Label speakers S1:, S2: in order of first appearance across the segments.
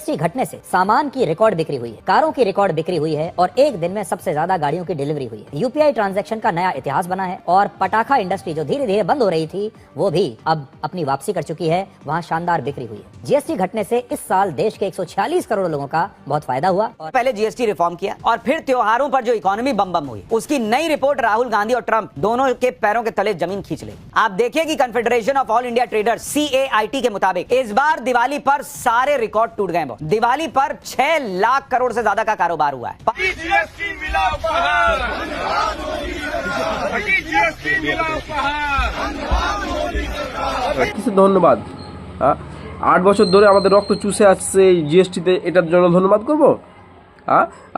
S1: GST घटने से सामान की रिकॉर्ड बिक्री हुई है, कारों की रिकॉर्ड बिक्री हुई है और एक दिन में सबसे ज्यादा गाड़ियों की डिलीवरी हुई है। यूपीआई ट्रांजैक्शन का नया इतिहास बना है और पटाखा इंडस्ट्री जो धीरे धीरे बंद हो रही थी वो भी अब अपनी वापसी कर चुकी है। वहाँ शानदार बिक्री हुई है। जीएसटी घटने से इस साल देश के 146 करोड़ लोगों का बहुत फायदा हुआ।
S2: और पहले जीएसटी रिफॉर्म किया और फिर त्योहारों पर जो इकोनॉमी बम बम हुई, उसकी नई रिपोर्ट राहुल गांधी और ट्रंप दोनों के पैरों के तले जमीन खींच ले। आप देखिए कि confederation of all India traders CAIT के मुताबिक इस बार दिवाली पर सारे रिकॉर्ड टूट गए। दिवाली पर 6 लाख करोड़ से ज्यादा का कारोबार हुआ है।
S3: जीएसटी मिला उपहार, जीएसटी मिला उपहार।
S4: ধন্যবাদ। 8 বছর ধরে আমাদের রক্ত চুষে আসছে এই জিএসটিতে, এটার জন্য ধন্যবাদ করব।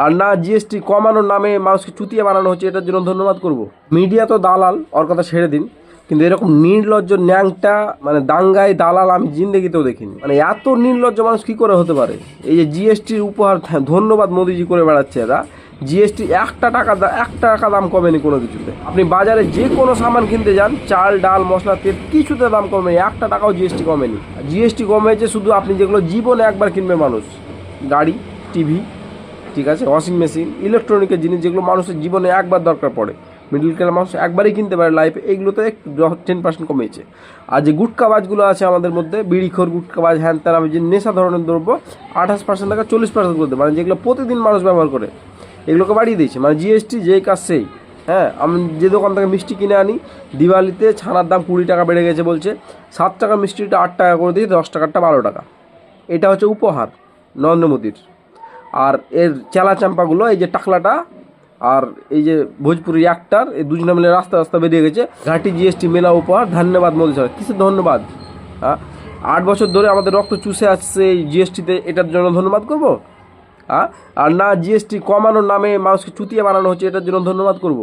S4: আর না জিএসটি কমানোর নামে মানুষকে চুতিয়ে বানানো হচ্ছে, এটার জন্য ধন্যবাদ করব। মিডিয়া তো দালাল, ওর কথা ছেড়ে দিন, কিন্তু এরকম নির্লজ্জ ন্যাংটা মানে দাঙ্গায় দালাল আমি জিন্দেগিতেও দেখিনি। মানে এত নির্লজ্জ মানুষ কী করে হতে পারে? এই যে জিএসটির উপহার ধন্যবাদ মোদিজি করে বেড়াচ্ছে এরা। জিএসটি একটা টাকা দাম কমেনি কোনো কিছুতে। আপনি বাজারে যে কোনো সামান কিনতে যান, চাল ডাল মশলা তেল কিছুতে দাম কমেনি, একটা টাকাও জিএসটি কমেনি। জিএসটি কমেছে শুধু আপনি যেগুলো জীবনে একবার কিনবে মানুষ, গাড়ি, টিভি, ঠিক আছে, ওয়াশিং মেশিন, ইলেকট্রনিকের জিনিস যেগুলো মানুষের জীবনে একবার দরকার পড়ে, মিডল ক্লাস মানুষ একবারই কিনতে পারে লাইফে, এইগুলোতে একটু 10% কমেছে। আর যে গুটকাবাজগুলো আছে আমাদের মধ্যে, বিড়িখোর গুটকাবাজ হ্যান ত্যান, আমি যে নেশা ধরনের দ্রব্য 28% থেকে 40% করতে, মানে যেগুলো প্রতিদিন মানুষ ব্যবহার করে, এগুলোকে বাড়িয়ে দিয়েছে। মানে জিএসটি যেই কাজ সেই। হ্যাঁ, আমি যে দোকান থেকে মিষ্টি কিনে আনি, দিওয়ালিতে ছানার দাম 20 টাকা বেড়ে গেছে বলছে, 7 টাকা মিষ্টিটা 8 টাকা করে দিয়ে 10 টাকারটা 12 টাকা। এটা হচ্ছে উপহার নরেন্দ্র মোদীর। আর এর চেলা চাম্পাগুলো, এই যে টাকলাটা আর এই যে ভোজপুরি অ্যাক্টার, এই দুজনে মিলে রাস্তা বেরিয়ে গেছে। ঘাটি জিএসটি মেলা উপহার, ধন্যবাদ মোদী সরকার। কিসের ধন্যবাদ? 8 বছর ধরে আমাদের রক্ত চুষে আসছে এই জিএসটিতে, এটার জন্য ধন্যবাদ করব। আর না জিএসটি কমানোর নামে মানুষকে চুতিয়ে বানানো হচ্ছে, এটার জন্য ধন্যবাদ করব।